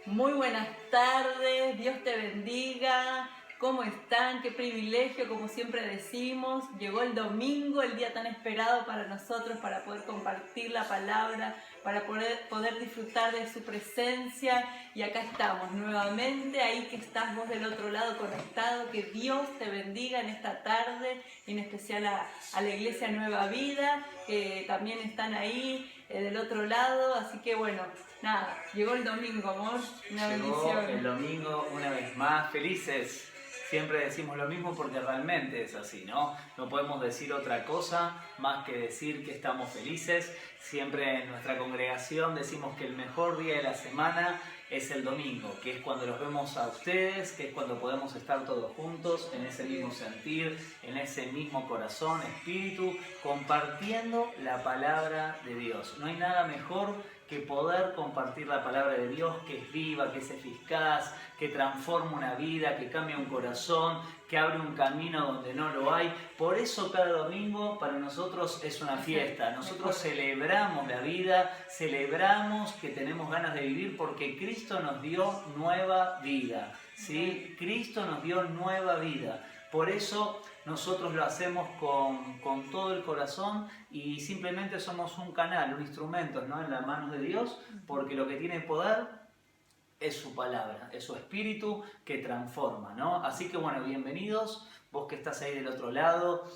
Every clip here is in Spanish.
Muy buenas tardes, Dios te bendiga. ¿Cómo están? Qué privilegio, como siempre decimos. Llegó el domingo, el día tan esperado para nosotros, para poder compartir la palabra, para poder disfrutar de su presencia. Y acá estamos nuevamente, ahí que estás vos del otro lado conectado. Que Dios te bendiga en esta tarde, en especial a la Iglesia Nueva Vida, que también están ahí del otro lado. Así que bueno, nada, llegó el domingo, amor. Una bendición. Llegó el domingo una vez más, felices. Siempre decimos lo mismo porque realmente es así, ¿no? No podemos decir otra cosa más que decir que estamos felices. Siempre en nuestra congregación decimos que el mejor día de la semana es el domingo, que es cuando los vemos a ustedes, que es cuando podemos estar todos juntos en ese mismo sentir, en ese mismo corazón, espíritu, compartiendo la palabra de Dios. No hay nada mejor que poder compartir la palabra de Dios, que es viva, que es eficaz, que transforma una vida, que cambia un corazón, que abre un camino donde no lo hay. Por eso cada domingo para nosotros es una fiesta. Nosotros celebramos la vida, celebramos que tenemos ganas de vivir porque Cristo nos dio nueva vida, ¿sí? Cristo nos dio nueva vida. Por eso nosotros lo hacemos con todo el corazón y simplemente somos un canal, un instrumento, ¿no?, en las manos de Dios, porque lo que tiene poder es su palabra, es su espíritu que transforma, ¿no? Así que bueno, bienvenidos, vos que estás ahí del otro lado,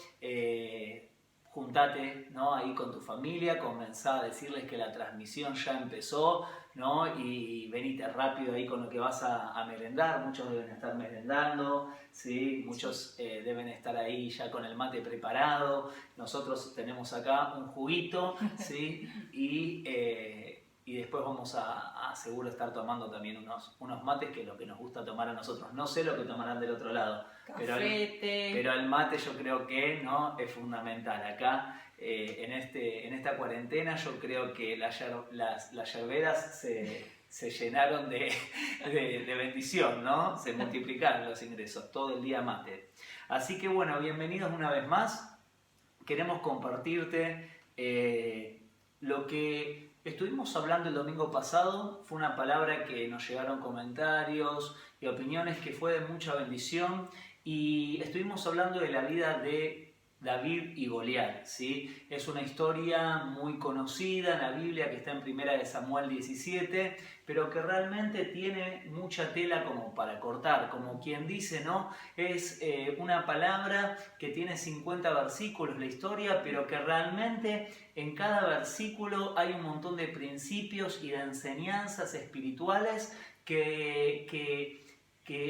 juntate, ¿no?, ahí con tu familia, comenzá a decirles que la transmisión ya empezó, ¿no? Y venite rápido ahí con lo que vas a merendar. Muchos deben estar merendando, ¿sí? Muchos deben estar ahí ya con el mate preparado. Nosotros tenemos acá un juguito, ¿sí? Y después vamos a seguro estar tomando también unos mates, que es lo que nos gusta tomar a nosotros. No sé lo que tomarán del otro lado, pero el mate yo creo que no es fundamental. Acá en esta cuarentena yo creo que las yerberas se llenaron de bendición, ¿no? Se multiplicaron los ingresos, todo el día mate. Así que bueno, bienvenidos una vez más. Queremos compartirte lo que estuvimos hablando el domingo pasado. Fue una palabra que nos llegaron comentarios y opiniones que fue de mucha bendición, y estuvimos hablando de la vida de David y Goliat, ¿sí? Es una historia muy conocida en la Biblia, que está en 1 Samuel 17, pero que realmente tiene mucha tela como para cortar, como quien dice, ¿no? Es una palabra que tiene 50 versículos la historia, pero que realmente en cada versículo hay un montón de principios y de enseñanzas espirituales que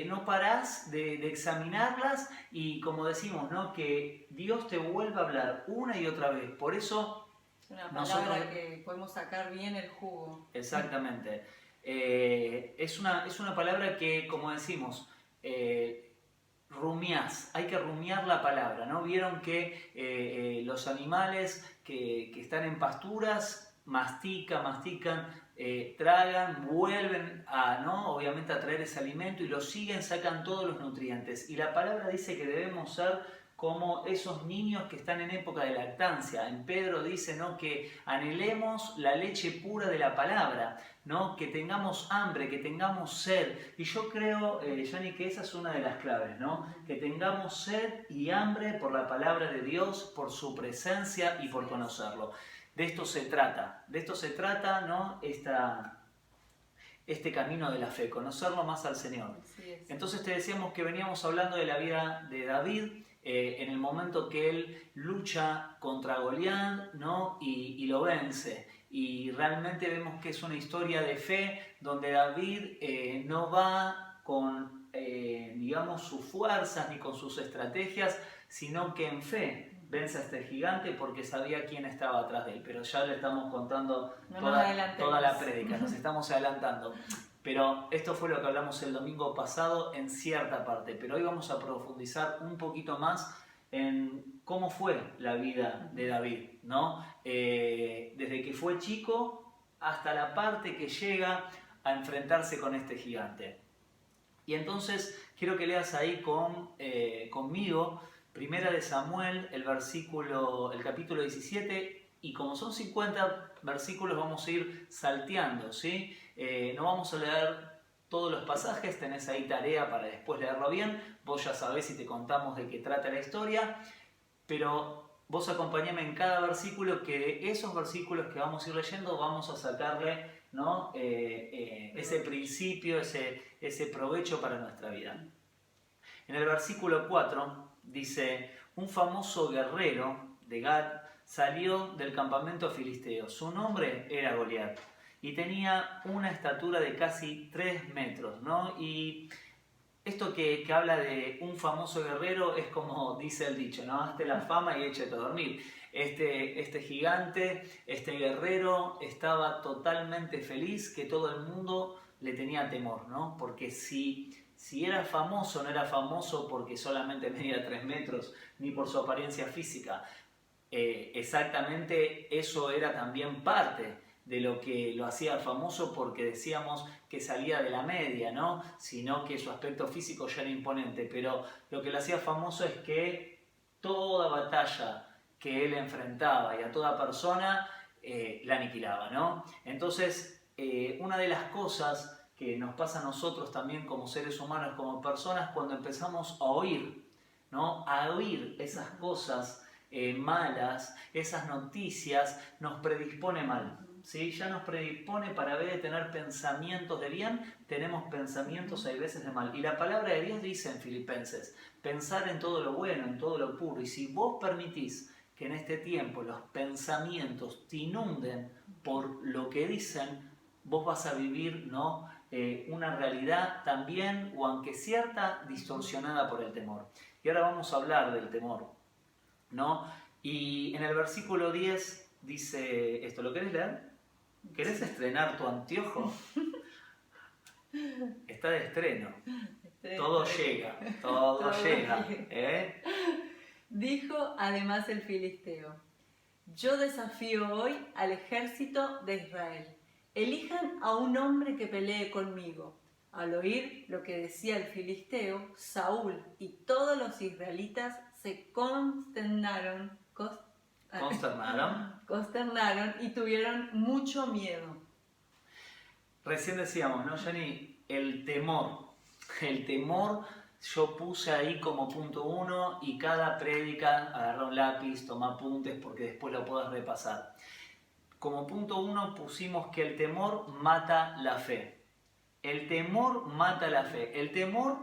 no parás de examinarlas, y como decimos, ¿no?, que Dios te vuelve a hablar una y otra vez. Por eso una palabra que podemos sacar bien el jugo. Exactamente. Es una palabra que, como decimos, rumiás, hay que rumiar la palabra, ¿no? Vieron que los animales que están en pasturas mastican, tragan, vuelven ¿no?, obviamente a traer ese alimento y lo siguen, sacan todos los nutrientes. Y la palabra dice que debemos ser como esos niños que están en época de lactancia. En Pedro dice, ¿no?, que anhelemos la leche pura de la palabra, ¿no?, que tengamos hambre, que tengamos sed. Y yo creo, Yani, que esa es una de las claves, ¿no?, que tengamos sed y hambre por la palabra de Dios, por su presencia y por conocerlo. De esto se trata, ¿no?, este camino de la fe, conocerlo más al Señor. Entonces te decíamos que veníamos hablando de la vida de David, en el momento que él lucha contra Goliat, ¿no?, y lo vence. Y realmente vemos que es una historia de fe donde David no va con, digamos, sus fuerzas ni con sus estrategias, sino que en fe vence a este gigante porque sabía quién estaba atrás de él. Pero ya le estamos contando toda la prédica, nos estamos adelantando. Pero esto fue lo que hablamos el domingo pasado en cierta parte, pero hoy vamos a profundizar un poquito más en cómo fue la vida de David, ¿no? Desde que fue chico hasta la parte que llega a enfrentarse con este gigante. Y entonces quiero que leas ahí conmigo 1 Samuel, el capítulo 17, y como son 50 versículos vamos a ir salteando, ¿sí? No vamos a leer todos los pasajes, tenés ahí tarea para después leerlo bien, vos ya sabés si te contamos de qué trata la historia, pero vos acompañame en cada versículo, que de esos versículos que vamos a ir leyendo vamos a sacarle, ¿no? Ese principio, ese provecho para nuestra vida. En el versículo 4 dice: un famoso guerrero de Gat salió del campamento filisteo. Su nombre era Goliat y tenía una estatura de casi 3 metros, ¿no? Y esto que habla de un famoso guerrero es como dice el dicho, ¿no? Hazte la fama y échate a dormir. Este gigante, este guerrero estaba totalmente feliz, que todo el mundo le tenía temor, ¿no? Porque si era famoso, no era famoso porque solamente medía 3 metros, ni por su apariencia física. Exactamente eso era también parte de lo que lo hacía famoso, porque decíamos que salía de la media, ¿no? Sino que su aspecto físico ya era imponente, pero lo que lo hacía famoso es que toda batalla que él enfrentaba y a toda persona la aniquilaba, ¿no? Entonces, una de las cosas que nos pasa a nosotros también como seres humanos, como personas, cuando empezamos a oír, ¿no? A oír esas cosas malas, esas noticias, nos predispone mal, ¿sí? Ya nos predispone para ver de tener pensamientos de bien, tenemos pensamientos hay veces de mal. Y la palabra de Dios dice en Filipenses, pensar en todo lo bueno, en todo lo puro. Y si vos permitís que en este tiempo los pensamientos te inunden por lo que dicen, vos vas a vivir, ¿no? Una realidad también, o aunque cierta, distorsionada por el temor. Y ahora vamos a hablar del temor, ¿no? Y en el versículo 10 dice esto, ¿lo querés leer? ¿Querés estrenar tu anteojo? Está de estreno. Todo llega, todo llega. Dijo además el filisteo: yo desafío hoy al ejército de Israel. Elijan a un hombre que pelee conmigo. Al oír lo que decía el filisteo, Saúl y todos los israelitas se consternaron y tuvieron mucho miedo. Recién decíamos, ¿no, Jenny? El temor, yo puse ahí como punto 1 y cada prédica agarra un lápiz, toma apuntes porque después lo puedas repasar. Como punto 1 pusimos que el temor mata la fe. El temor mata la fe. El temor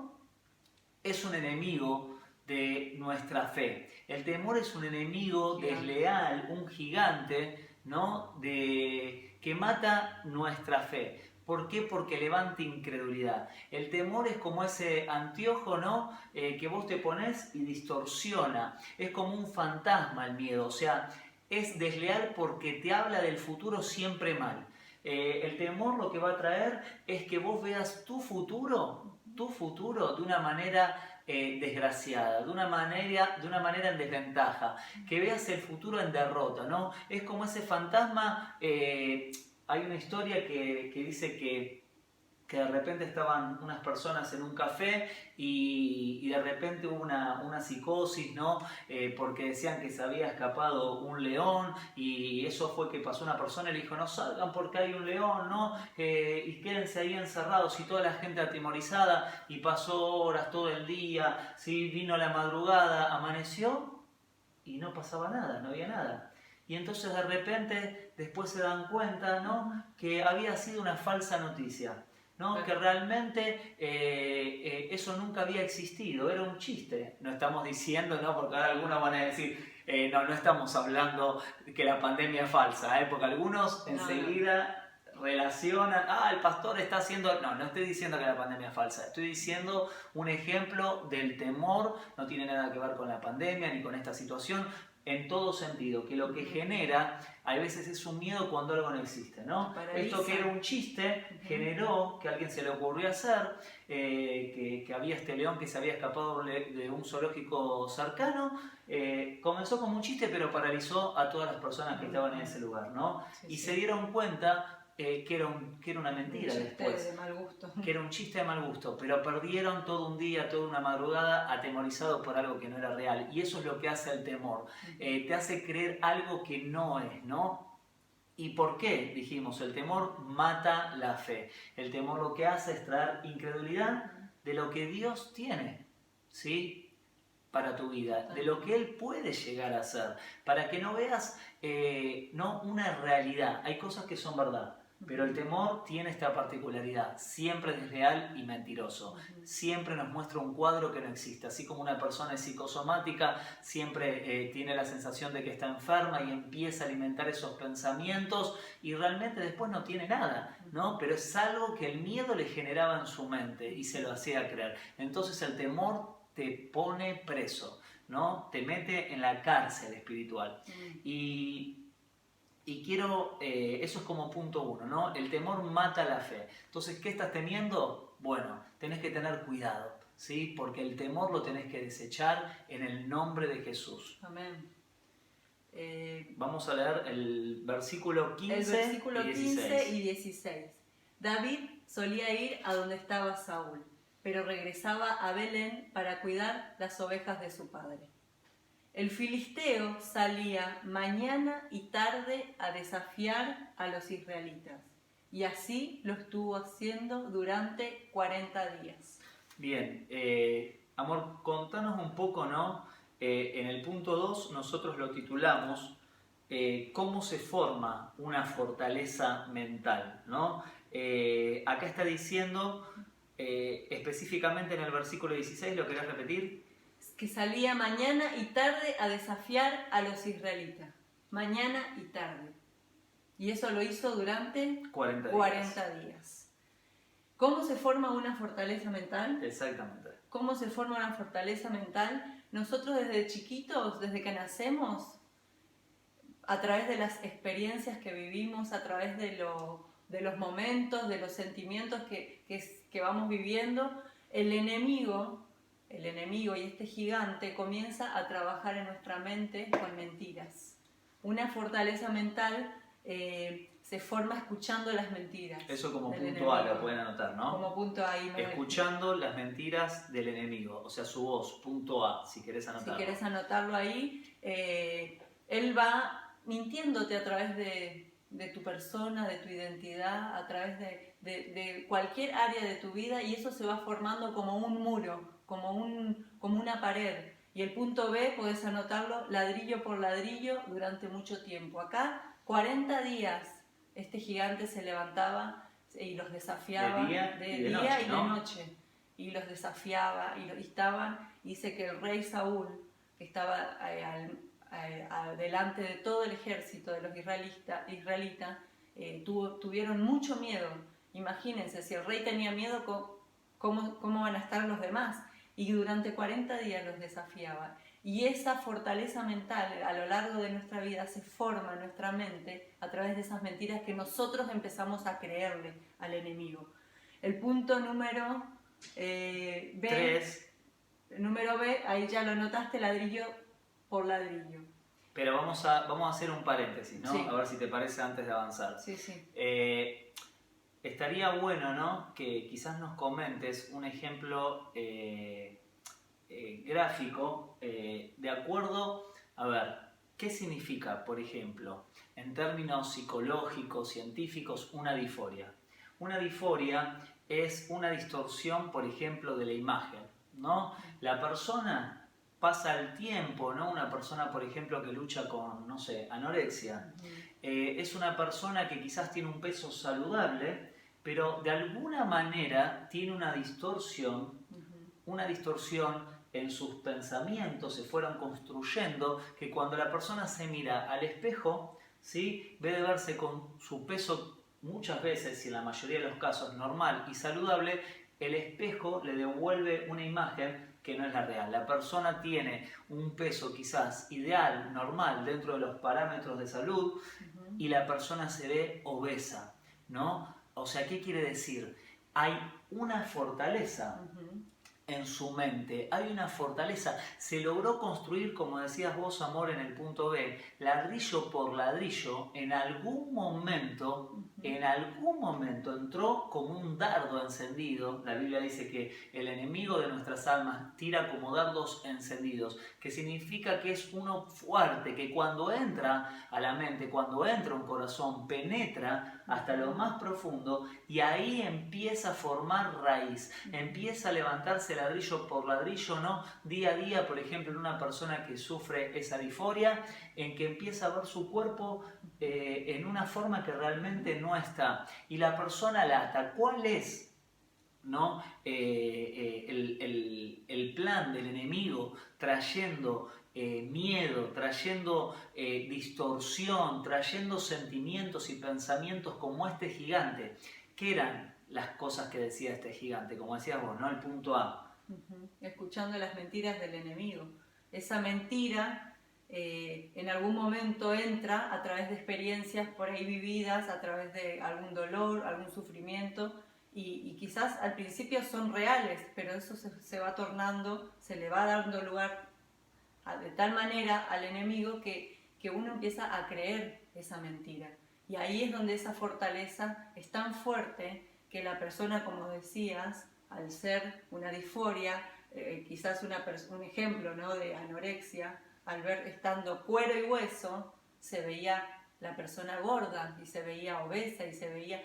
es un enemigo de nuestra fe. El temor es un enemigo desleal, un gigante, ¿no? Que mata nuestra fe. ¿Por qué? Porque levanta incredulidad. El temor es como ese anteojo, ¿no? Que vos te pones y distorsiona. Es como un fantasma el miedo. O sea, es desleal porque te habla del futuro siempre mal. El temor lo que va a traer es que vos veas tu futuro de una manera desgraciada, de una manera en desventaja, que veas el futuro en derrota, ¿no? Es como ese fantasma. Hay una historia que dice que de repente estaban unas personas en un café y de repente hubo una psicosis, ¿no? Porque decían que se había escapado un león y eso fue que pasó una persona y le dijo: no salgan porque hay un león, ¿no? Y quédense ahí encerrados, y toda la gente atemorizada, y pasó horas, todo el día, ¿sí? Vino la madrugada, amaneció y no pasaba nada, no había nada. Y entonces de repente después se dan cuenta, ¿no? Que había sido una falsa noticia, ¿no? Que realmente eso nunca había existido, era un chiste. No estamos diciendo, ¿no? Porque ahora algunos van a decir, no estamos hablando de que la pandemia es falsa, porque algunos enseguida relacionan, el pastor está haciendo... No estoy diciendo que la pandemia es falsa, estoy diciendo un ejemplo del temor, no tiene nada que ver con la pandemia ni con esta situación, en todo sentido, que lo que genera a veces es un miedo cuando algo no existe, ¿no? Esto que era un chiste generó que a alguien se le ocurrió hacer, que había este león que se había escapado de un zoológico cercano, comenzó como un chiste pero paralizó a todas las personas que estaban en ese lugar, ¿no? Y se dieron cuenta que era una mentira después, de mal gusto. Que era un chiste de mal gusto, pero perdieron todo un día, toda una madrugada atemorizados por algo que no era real. Y eso es lo que hace el temor, te hace creer algo que no es, ¿no? ¿Y por qué? Dijimos, el temor mata la fe. El temor lo que hace es traer incredulidad de lo que Dios tiene, ¿sí?, para tu vida, de lo que Él puede llegar a ser, para que no veas no una realidad. Hay cosas que son verdad, pero el temor tiene esta particularidad, siempre es real y mentiroso, siempre nos muestra un cuadro que no existe, así como una persona es psicosomática, siempre tiene la sensación de que está enferma y empieza a alimentar esos pensamientos y realmente después no tiene nada, ¿no? Pero es algo que el miedo le generaba en su mente y se lo hacía creer. Entonces el temor te pone preso, ¿no? Te mete en la cárcel espiritual. Y quiero, eso es como punto uno, ¿no? El temor mata la fe. Entonces, ¿qué estás temiendo? Bueno, tenés que tener cuidado, ¿sí? Porque el temor lo tenés que desechar en el nombre de Jesús. Amén. Vamos a leer el versículo 15, el versículo 15 y 16. David solía ir a donde estaba Saúl, pero regresaba a Belén para cuidar las ovejas de su padre. El filisteo salía mañana y tarde a desafiar a los israelitas, y así lo estuvo haciendo durante 40 días. Bien, amor, contanos un poco, ¿no? En el punto 2 nosotros lo titulamos ¿cómo se forma una fortaleza mental?, ¿no? Acá está diciendo... específicamente en el versículo 16, ¿lo querés repetir? Que salía mañana y tarde a desafiar a los israelitas. Mañana y tarde. Y eso lo hizo durante 40 días. ¿Cómo se forma una fortaleza mental? Exactamente. ¿Cómo se forma una fortaleza mental? Nosotros desde chiquitos, desde que nacemos, a través de las experiencias que vivimos, a través de los momentos, de los sentimientos que vamos viviendo, el enemigo y este gigante comienza a trabajar en nuestra mente con mentiras. Una fortaleza mental se forma escuchando las mentiras. Eso como punto enemigo. A lo pueden anotar, ¿no? Como punto A. Escuchando las mentiras del enemigo, o sea, su voz, punto A, si querés anotarlo. Si querés anotarlo ahí, él va mintiéndote a través de tu persona, de tu identidad, a través de cualquier área de tu vida, y eso se va formando como un muro, como una pared. Y el punto B podés anotarlo ladrillo por ladrillo durante mucho tiempo. Acá 40 días este gigante se levantaba y los desafiaba de día y de noche. Y los desafiaba y dice que el rey Saúl, que estaba delante de todo el ejército de los israelitas, tuvieron mucho miedo. Imagínense, si el rey tenía miedo, ¿cómo van a estar los demás? Y durante 40 días los desafiaba. Y esa fortaleza mental a lo largo de nuestra vida se forma en nuestra mente a través de esas mentiras que nosotros empezamos a creerle al enemigo. El punto número B, 3. Número B, ahí ya lo notaste, ladrillo por ladrillo. Pero vamos a hacer un paréntesis, ¿no? Sí. A ver si te parece antes de avanzar. Sí, sí. Estaría bueno, ¿no?, que quizás nos comentes un ejemplo gráfico de acuerdo, a ver, ¿qué significa, por ejemplo, en términos psicológicos, científicos, una disforia? Una disforia es una distorsión, por ejemplo, de la imagen, ¿no? La persona pasa el tiempo, ¿no? Una persona, por ejemplo, que lucha con, no sé, anorexia, es una persona que quizás tiene un peso saludable, pero de alguna manera tiene una distorsión en sus pensamientos, se fueron construyendo, que cuando la persona se mira al espejo, ¿sí?, ve de verse con su peso muchas veces, y en la mayoría de los casos normal y saludable, el espejo le devuelve una imagen que no es la real. La persona tiene un peso quizás ideal, normal, dentro de los parámetros de salud, y la persona se ve obesa, ¿no? O sea, ¿qué quiere decir? Hay una fortaleza en su mente, hay una fortaleza. Se logró construir, como decías vos, amor, en el punto B, ladrillo por ladrillo, en algún momento en algún momento entró como un dardo encendido. La Biblia dice que el enemigo de nuestras almas tira como dardos encendidos, que significa que es uno fuerte, que cuando entra a la mente, cuando entra a un corazón, penetra hasta lo más profundo y ahí empieza a formar raíz, empieza a levantarse ladrillo por ladrillo, ¿no? Día a día, por ejemplo, en una persona que sufre esa disforia, en que empieza a ver su cuerpo en una forma que realmente no está. Y la persona la ata. ¿Cuál es, ¿no? El plan del enemigo trayendo miedo, trayendo distorsión, trayendo sentimientos y pensamientos como este gigante? ¿Qué eran las cosas que decía este gigante? Como decías vos, ¿no? El punto A. Escuchando las mentiras del enemigo. Esa mentira en algún momento entra a través de experiencias por ahí vividas, a través de algún dolor, algún sufrimiento, y quizás al principio son reales, pero eso se va tornando, se le va dando lugar de tal manera al enemigo que uno empieza a creer esa mentira. Y ahí es donde esa fortaleza es tan fuerte que la persona, como decías, al ser una disforia, quizás un ejemplo, ¿no?, de anorexia, al ver estando cuero y hueso, se veía la persona gorda y se veía obesa y se veía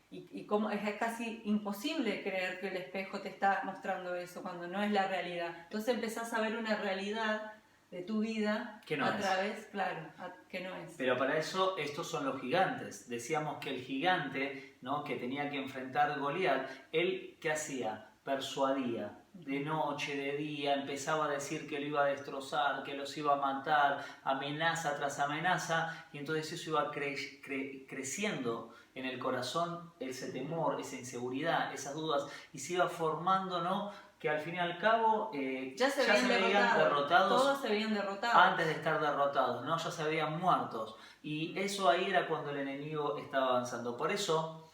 y como es casi imposible creer que el espejo te está mostrando eso cuando no es la realidad. Entonces empezás a ver una realidad de tu vida que no a través, claro, que no es. Pero para eso estos son los gigantes. Decíamos que el gigante, ¿no?, que tenía que enfrentar a Goliat, él, ¿qué hacía? Persuadía. De noche, de día, empezaba a decir que lo iba a destrozar, que los iba a matar, amenaza tras amenaza, y entonces eso iba creciendo en el corazón, ese temor, esa inseguridad, esas dudas, y se iba formando, ¿no?, que al fin y al cabo ya se veían derrotados. Todos se veían derrotados. Antes de estar derrotados, ¿no? Ya se veían muertos. Y eso ahí era cuando el enemigo estaba avanzando. Por eso,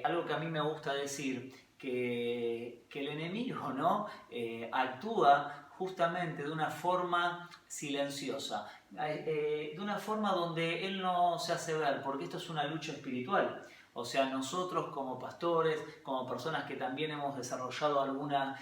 algo que a mí me gusta decir, que el enemigo, ¿no?, actúa justamente de una forma silenciosa, de una forma donde él no se hace ver, porque esto es una lucha espiritual. O sea, nosotros como pastores, como personas que también hemos desarrollado algunas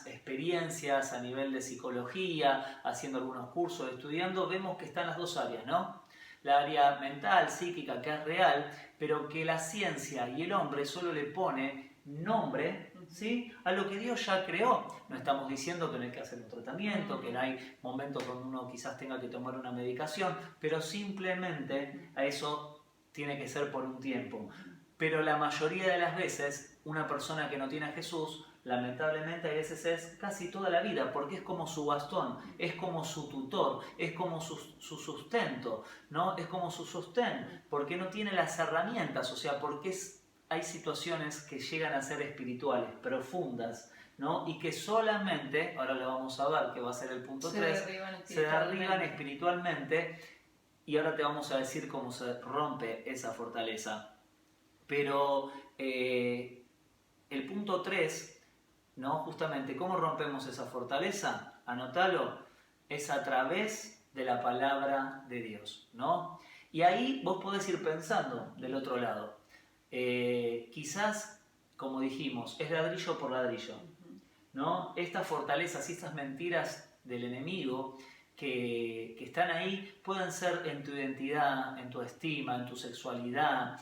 experiencias a nivel de psicología, haciendo algunos cursos, estudiando, vemos que están las dos áreas, ¿no? La área mental, psíquica, que es real, pero que la ciencia y el hombre solo le pone nombre, ¿sí?, a lo que Dios ya creó. No estamos diciendo que no hay que hacer un tratamiento, que no hay momentos donde uno quizás tenga que tomar una medicación, pero simplemente a eso tiene que ser por un tiempo. Pero la mayoría de las veces, una persona que no tiene a Jesús, lamentablemente a veces es casi toda la vida, porque es como su bastón, es como su tutor, es como su sustento, ¿no? Es como su sostén, porque no tiene las herramientas, o sea, porque hay situaciones que llegan a ser espirituales, profundas, ¿no? Y que solamente, ahora lo vamos a ver, que va a ser el punto 3, se derriban espiritualmente. Y ahora te vamos a decir cómo se rompe esa fortaleza. Pero el punto 3, ¿no?, justamente, ¿cómo rompemos esa fortaleza? Anótalo, es a través de la palabra de Dios, ¿no? Y ahí vos podés ir pensando del otro lado. Quizás, como dijimos, es ladrillo por ladrillo, ¿no? Estas fortalezas y estas mentiras del enemigo que están ahí pueden ser en tu identidad, en tu estima, en tu sexualidad,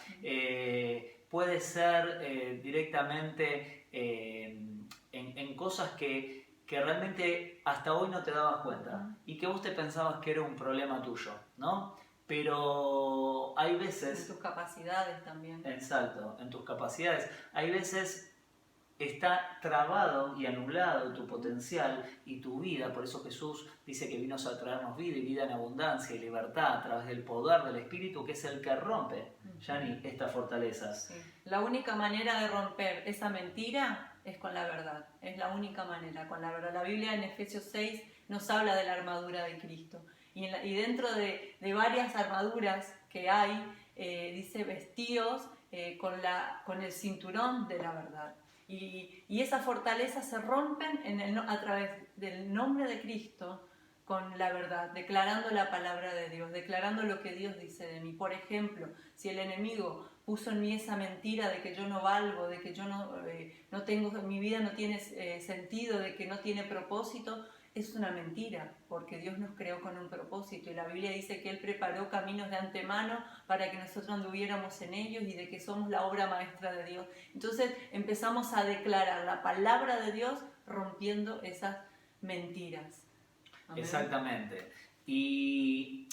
puede ser directamente en cosas que realmente hasta hoy no te dabas cuenta y que vos te pensabas que era un problema tuyo, ¿no? Pero hay veces... En tus capacidades también. Exacto, en tus capacidades. Hay veces está trabado y anulado tu potencial y tu vida. Por eso Jesús dice que vino a traernos vida y vida en abundancia y libertad a través del poder del Espíritu, que es el que rompe, Yani, estas fortalezas. Sí. La única manera de romper esa mentira es con la verdad. Es la única manera, con la verdad. La Biblia en Efesios 6 nos habla de la armadura de Cristo. Y dentro de varias armaduras que hay, dice vestidos con el cinturón de la verdad. Y esas fortalezas se rompen a través del nombre de Cristo, con la verdad, declarando la palabra de Dios, declarando lo que Dios dice de mí. Por ejemplo, si el enemigo puso en mí esa mentira de que yo no valgo, de que yo no tengo, mi vida no tiene sentido, de que no tiene propósito, es una mentira, porque Dios nos creó con un propósito y la Biblia dice que Él preparó caminos de antemano para que nosotros anduviéramos en ellos y de que somos la obra maestra de Dios. Entonces empezamos a declarar la palabra de Dios rompiendo esas mentiras. Amén. Exactamente. Y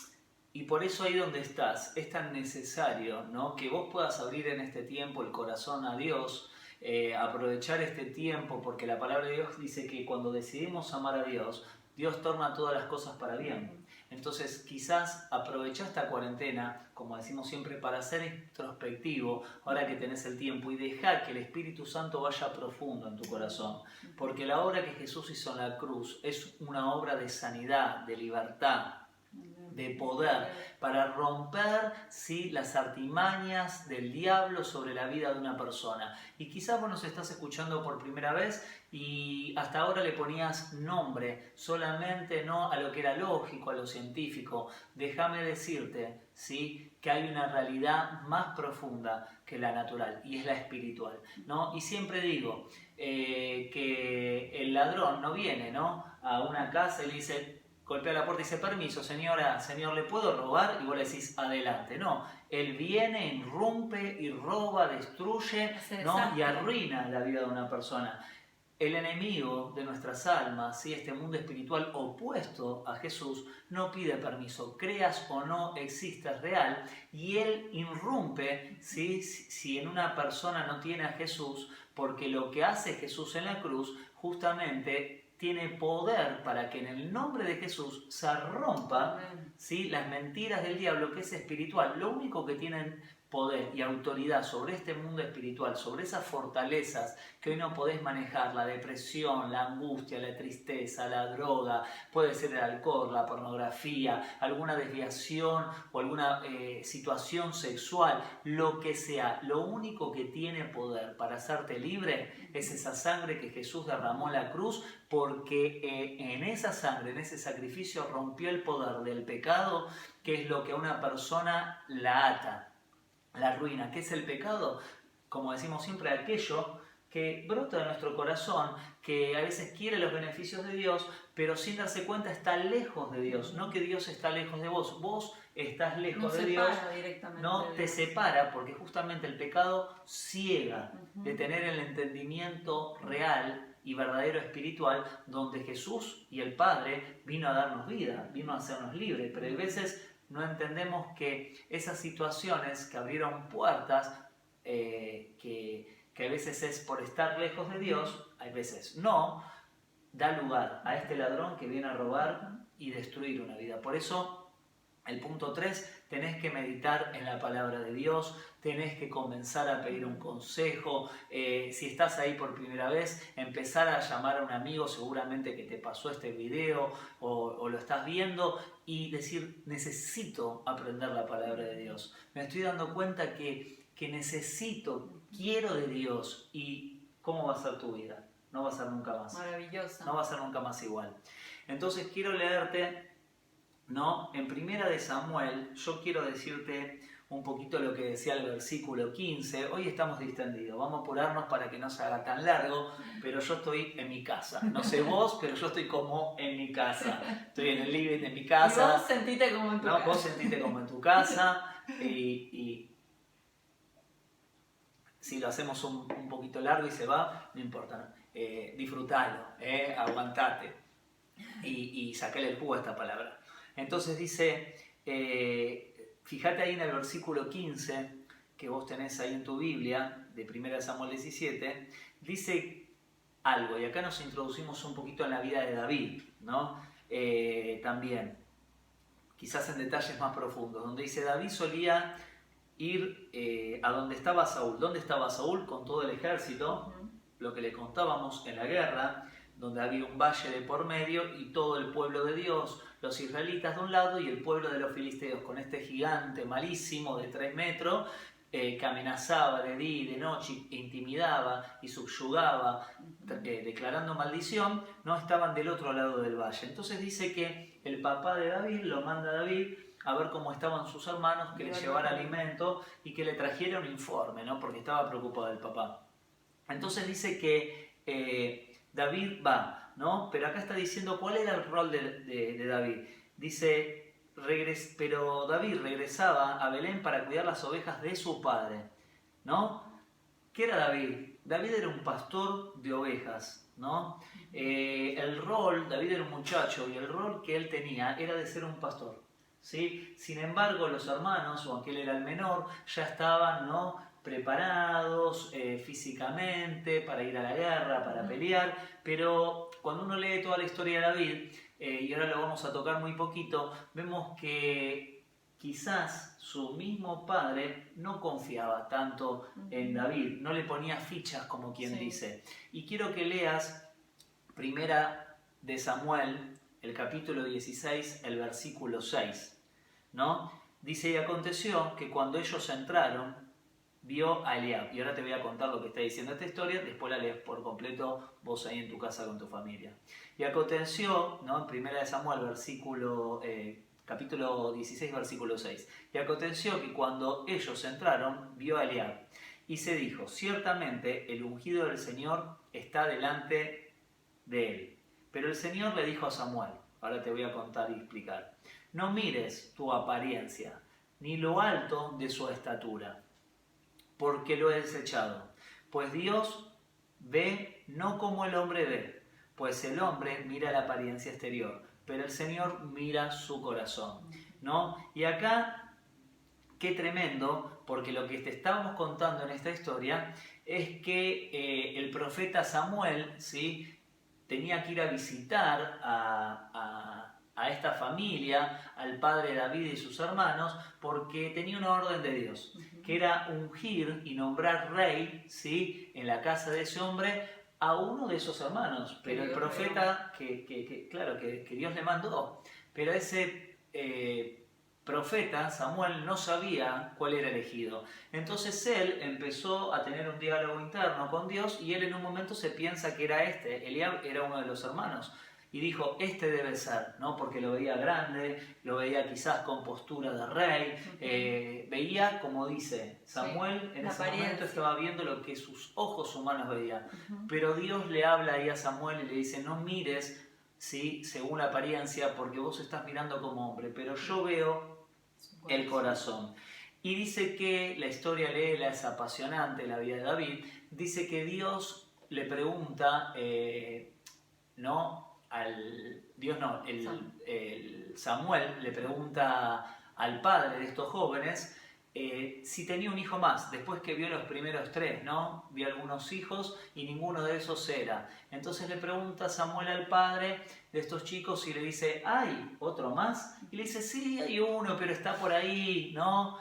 por eso ahí donde estás, es tan necesario, ¿no?, que vos puedas abrir en este tiempo el corazón a Dios, aprovechar este tiempo, porque la palabra de Dios dice que cuando decidimos amar a Dios, Dios torna todas las cosas para bien. Entonces quizás aprovechá esta cuarentena, como decimos siempre, para ser introspectivo, ahora que tenés el tiempo, y dejá que el Espíritu Santo vaya profundo en tu corazón. Porque la obra que Jesús hizo en la cruz es una obra de sanidad, de libertad, de poder, para romper, ¿sí?, las artimañas del diablo sobre la vida de una persona. Y quizás vos nos estás escuchando por primera vez y hasta ahora le ponías nombre solamente, no a lo que era lógico, a lo científico. Déjame decirte, ¿sí?, que hay una realidad más profunda que la natural, y es la espiritual, ¿no? Y siempre digo que el ladrón no viene, ¿no?, a una casa y le dice, golpea la puerta y dice, permiso, señora, señor, ¿le puedo robar? Y vos le decís, adelante. No, él viene, irrumpe y roba, destruye, ¿no?, y arruina la vida de una persona. El enemigo de nuestras almas, ¿sí?, este mundo espiritual opuesto a Jesús, no pide permiso. Creas o no, existe, es real, y él irrumpe, ¿sí?, si en una persona no tiene a Jesús, porque lo que hace Jesús en la cruz justamente tiene poder para que en el nombre de Jesús se rompa, ¿sí?, las mentiras del diablo, que es espiritual. Lo único que tienen poder y autoridad sobre este mundo espiritual, sobre esas fortalezas que hoy no podés manejar, la depresión, la angustia, la tristeza, la droga, puede ser el alcohol, la pornografía, alguna desviación o alguna situación sexual, lo que sea, lo único que tiene poder para hacerte libre es esa sangre que Jesús derramó en la cruz, porque en esa sangre, en ese sacrificio, rompió el poder del pecado, que es lo que a una persona la ata, la ruina. ¿Qué es el pecado? Como decimos siempre, aquello que brota de nuestro corazón, que a veces quiere los beneficios de Dios, pero sin darse cuenta está lejos de Dios. No que Dios está lejos de vos, vos estás lejos de Dios, no te separa, porque justamente el pecado ciega de tener el entendimiento real y verdadero espiritual, donde Jesús y el Padre vino a darnos vida, vino a hacernos libres, pero a veces no entendemos que esas situaciones que abrieron puertas, que a veces es por estar lejos de Dios, a veces no, da lugar a este ladrón que viene a robar y destruir una vida. Por eso, el punto 3, tenés que meditar en la palabra de Dios, tenés que comenzar a pedir un consejo. Si estás ahí por primera vez, empezar a llamar a un amigo, seguramente que te pasó este video o lo estás viendo, y decir, necesito aprender la palabra de Dios. Me estoy dando cuenta que necesito, quiero de Dios. ¿Y cómo va a ser tu vida? No va a ser nunca más. Maravillosa. No va a ser nunca más igual. Entonces quiero leerte, ¿no?, en Primera de Samuel. Yo quiero decirte un poquito lo que decía el versículo 15. Hoy estamos distendidos, vamos a apurarnos para que no se haga tan largo, pero yo estoy en mi casa. No sé vos, pero yo estoy como en mi casa. Estoy en el living de mi casa. Y vos sentite como en tu casa. Vos sentite como en tu casa. Y si lo hacemos un poquito largo y se va, no importa. Disfrutalo, aguantate y sacale el jugo a esta palabra. Entonces dice, fíjate ahí en el versículo 15 que vos tenés ahí en tu Biblia, de 1 Samuel 17, dice algo, y acá nos introducimos un poquito en la vida de David, ¿no? También, quizás en detalles más profundos, donde dice, David solía ir a donde estaba Saúl. ¿Dónde estaba Saúl? Con todo el ejército, lo que le contábamos en la guerra, donde había un valle de por medio y todo el pueblo de Dios, los israelitas de un lado y el pueblo de los filisteos, con este gigante malísimo de 3 metros que amenazaba de día y de noche, intimidaba y subyugaba, declarando maldición, no estaban del otro lado del valle. Entonces dice que el papá de David lo manda a David a ver cómo estaban sus hermanos, que le llevara alimento y que le trajera un informe, ¿no? Porque estaba preocupado el papá. Entonces dice que David va, ¿no? Pero acá está diciendo cuál era el rol de David. Dice, pero David regresaba a Belén para cuidar las ovejas de su padre, ¿no? ¿Qué era David? David era un pastor de ovejas, ¿no? David era un muchacho y el rol que él tenía era de ser un pastor, ¿sí? Sin embargo, los hermanos, o aunque él era el menor, ya estaban, ¿no?, preparados físicamente para ir a la guerra, para pelear, pero cuando uno lee toda la historia de David, y ahora lo vamos a tocar muy poquito, vemos que quizás su mismo padre no confiaba tanto en David, no le ponía fichas como quien dice. Y quiero que leas Primera de Samuel, el capítulo 16, el versículo 6, ¿no? Dice, y aconteció que cuando ellos entraron, vio a Eliab. Y ahora te voy a contar lo que está diciendo esta historia, después la lees por completo vos ahí en tu casa con tu familia. Y aconteció, ¿no?, en 1 Samuel, capítulo 16, versículo 6. Y aconteció que cuando ellos entraron, vio a Eliab. Y se dijo, ciertamente el ungido del Señor está delante de él. Pero el Señor le dijo a Samuel, ahora te voy a contar y explicar, no mires tu apariencia, ni lo alto de su estatura, porque lo he desechado. Pues Dios ve no como el hombre ve, pues el hombre mira la apariencia exterior, pero el Señor mira su corazón, ¿no? Y acá, qué tremendo, porque lo que te estábamos contando en esta historia es que el profeta Samuel, ¿sí?, tenía que ir a visitar a esta familia, al padre David y sus hermanos, porque tenía una orden de Dios, que era ungir y nombrar rey, ¿sí?, en la casa de ese hombre a uno de esos hermanos. Pero el profeta, que Dios le mandó, pero ese profeta, Samuel, no sabía cuál era elegido. Entonces él empezó a tener un diálogo interno con Dios y él en un momento se piensa que era Eliab era uno de los hermanos. Y dijo, este debe ser, ¿no? Porque lo veía grande, lo veía quizás con postura de rey, veía, como dice Samuel, en ese momento estaba viendo lo que sus ojos humanos veían. Pero Dios le habla ahí a Samuel y le dice, no mires, ¿sí?, según la apariencia, porque vos estás mirando como hombre, pero yo veo el corazón. Y dice que la historia léela, es apasionante, la vida de David, dice que Dios le pregunta, Samuel le pregunta al padre de estos jóvenes si tenía un hijo más, después que vio los primeros 3, ¿no? Vio algunos hijos y ninguno de esos era. Entonces le pregunta Samuel al padre de estos chicos y le dice, ¿hay otro más? Y le dice, sí, hay uno, pero está por ahí, ¿no?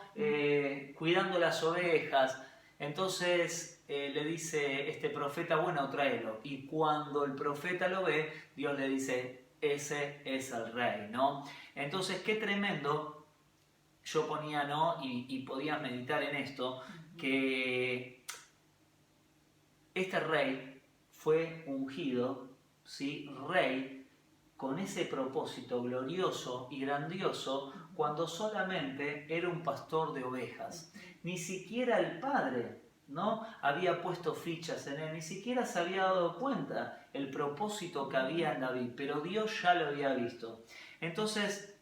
Cuidando las ovejas. Entonces le dice este profeta, bueno, tráelo. Y cuando el profeta lo ve, Dios le dice, ese es el rey, ¿no? Entonces, qué tremendo. Yo ponía, ¿no?, y podía meditar en esto, que este rey fue ungido, ¿sí?, rey, con ese propósito glorioso y grandioso, cuando solamente era un pastor de ovejas. Ni siquiera el padre, ¿no?, había puesto fichas en él, ni siquiera se había dado cuenta el propósito que había en David, pero Dios ya lo había visto. Entonces,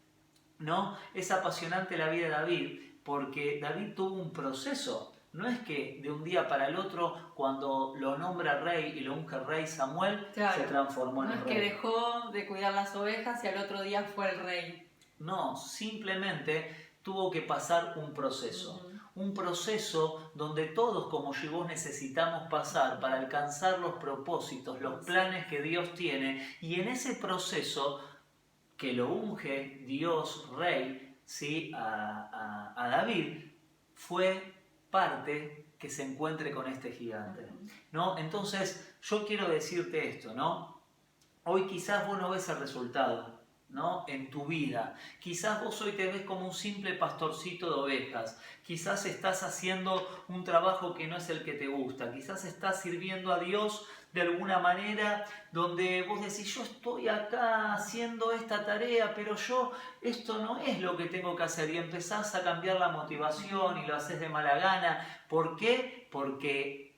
¿no?, es apasionante la vida de David, porque David tuvo un proceso. No es que de un día para el otro, cuando lo nombra rey y lo unge rey Samuel, se transformó en rey. No es que dejó de cuidar las ovejas y al otro día fue el rey. No, simplemente tuvo que pasar un proceso. Un proceso donde todos como yo y vos necesitamos pasar para alcanzar los propósitos, los planes que Dios tiene. Y en ese proceso que lo unge Dios rey, ¿sí?, a David, fue parte que se encuentre con este gigante, ¿no? Entonces yo quiero decirte esto, ¿no? Hoy quizás vos no ves el resultado, ¿no? En tu vida. Quizás vos hoy te ves como un simple pastorcito de ovejas. Quizás estás haciendo un trabajo que no es el que te gusta. Quizás estás sirviendo a Dios de alguna manera donde vos decís, yo estoy acá haciendo esta tarea, pero yo esto no es lo que tengo que hacer. Y empezás a cambiar la motivación y lo haces de mala gana. ¿Por qué? Porque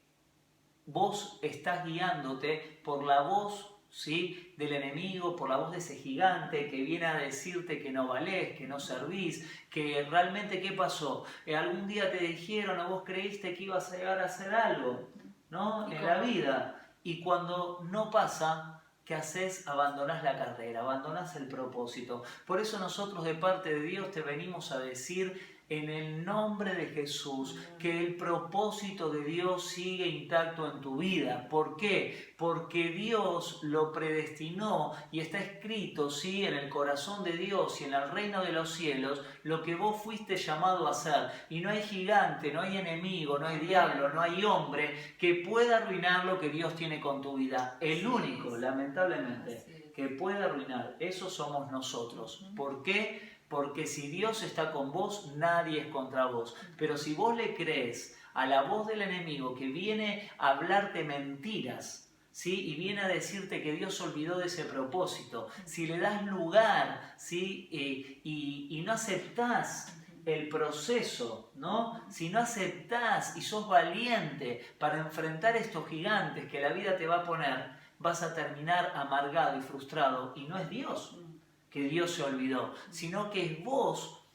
vos estás guiándote por la voz, ¿sí?, del enemigo, por la voz de ese gigante que viene a decirte que no valés, que no servís, que realmente ¿qué pasó? Algún día te dijeron o vos creíste que ibas a llegar a hacer algo, ¿no?, en la vida. Y cuando no pasa, ¿qué haces? Abandonás la carrera, abandonás el propósito. Por eso nosotros de parte de Dios te venimos a decir en el nombre de Jesús que el propósito de Dios sigue intacto en tu vida. ¿Por qué? Porque Dios lo predestinó y está escrito, ¿sí?, en el corazón de Dios y en el reino de los cielos lo que vos fuiste llamado a hacer. Y no hay gigante, no hay enemigo, no hay diablo, no hay hombre que pueda arruinar lo que Dios tiene con tu vida. El único, lamentablemente, que puede arruinar, eso somos nosotros. ¿Por qué? Porque si Dios está con vos, nadie es contra vos. Pero si vos le crees a la voz del enemigo que viene a hablarte mentiras, ¿sí?, y viene a decirte que Dios olvidó de ese propósito, si le das lugar, ¿sí?, y no aceptás el proceso, ¿no?, si no aceptás y sos valiente para enfrentar estos gigantes que la vida te va a poner, vas a terminar amargado y frustrado. Y no es Dios que Dios se olvidó, sino que es vos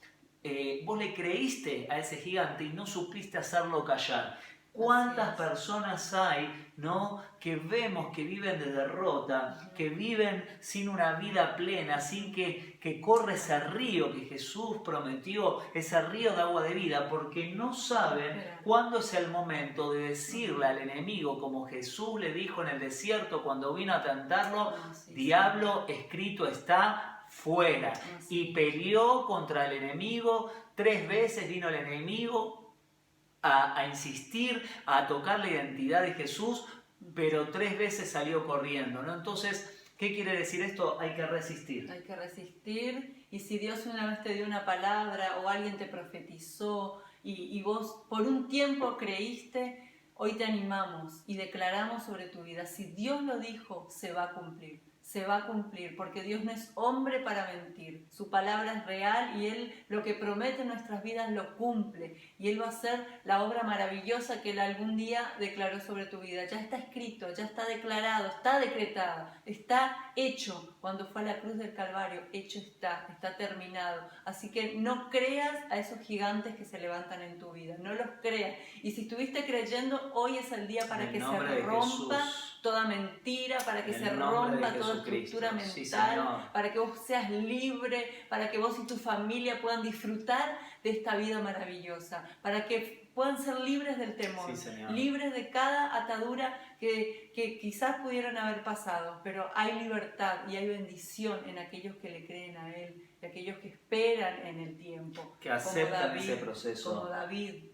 le creíste a ese gigante y no supiste hacerlo callar. ¿Cuántas personas hay, ¿no?, que vemos que viven de derrota, que viven sin una vida plena, sin que corre ese río que Jesús prometió, ese río de agua de vida, porque no saben cuándo es el momento de decirle al enemigo, como Jesús le dijo en el desierto cuando vino a tentarlo, diablo, escrito está, fuera. Y peleó contra el enemigo, 3 veces vino el enemigo a insistir, a tocar la identidad de Jesús, pero 3 veces salió corriendo, ¿no? Entonces, ¿qué quiere decir esto? Hay que resistir. Hay que resistir, y si Dios una vez te dio una palabra o alguien te profetizó y vos por un tiempo creíste, hoy te animamos y declaramos sobre tu vida, si Dios lo dijo, se va a cumplir. Se va a cumplir, porque Dios no es hombre para mentir. Su palabra es real y Él lo que promete en nuestras vidas lo cumple. Y Él va a hacer la obra maravillosa que Él algún día declaró sobre tu vida. Ya está escrito, ya está declarado, está decretado, está hecho. Cuando fue a la cruz del Calvario, hecho está terminado. Así que no creas a esos gigantes que se levantan en tu vida, no los creas. Y si estuviste creyendo, hoy es el día para que se rompa toda mentira, para que se rompa toda estructura mental, para que vos seas libre, para que vos y tu familia puedan disfrutar de esta vida maravillosa, para que puedan ser libres del temor, libres de cada atadura que quizás pudieron haber pasado, pero hay libertad y hay bendición en aquellos que le creen a Él, y aquellos que esperan en el tiempo, que aceptan ese proceso, como David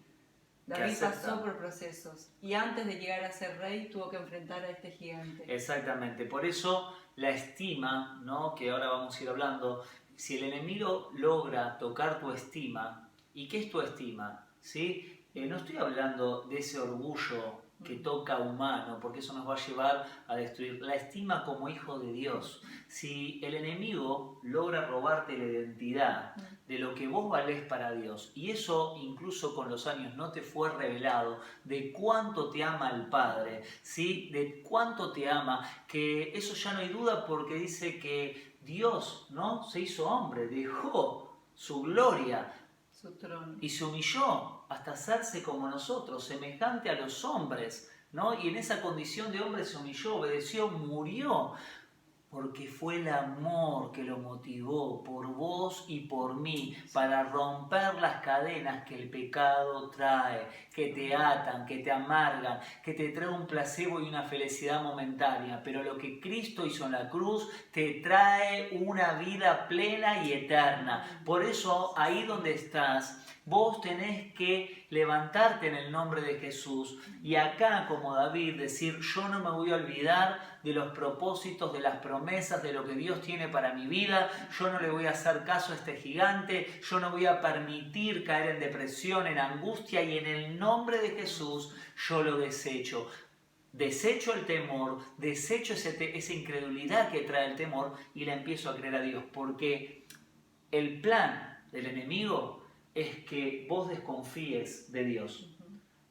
pasó por procesos y antes de llegar a ser rey tuvo que enfrentar a este gigante. Exactamente, por eso la estima, ¿no?, que ahora vamos a ir hablando, si el enemigo logra tocar tu estima, ¿y qué es tu estima? ¿Sí? No estoy hablando de ese orgullo que toca humano, porque eso nos va a llevar a destruir la estima como hijo de Dios. Si el enemigo logra robarte la identidad de lo que vos valés para Dios, y eso incluso con los años no te fue revelado, de cuánto te ama el Padre, ¿sí?, de cuánto te ama, que eso ya no hay duda, porque dice que Dios, ¿no?, se hizo hombre, dejó su gloria, su trono, y se humilló hasta hacerse como nosotros, semejante a los hombres, ¿no? Y en esa condición de hombre se humilló, obedeció, murió, porque fue el amor que lo motivó por vos y por mí, para romper las cadenas que el pecado trae, que te atan, que te amargan, que te trae un placebo y una felicidad momentánea. Pero lo que Cristo hizo en la cruz te trae una vida plena y eterna. Por eso, ahí donde estás, Vos tenés que levantarte en el nombre de Jesús y acá, como David, decir, yo no me voy a olvidar de los propósitos, de las promesas, de lo que Dios tiene para mi vida. Yo no le voy a hacer caso a este gigante, yo no voy a permitir caer en depresión, en angustia, y en el nombre de Jesús yo lo desecho. Desecho el temor, desecho esa incredulidad que trae el temor y le empiezo a creer a Dios, porque el plan del enemigo es que vos desconfíes de Dios.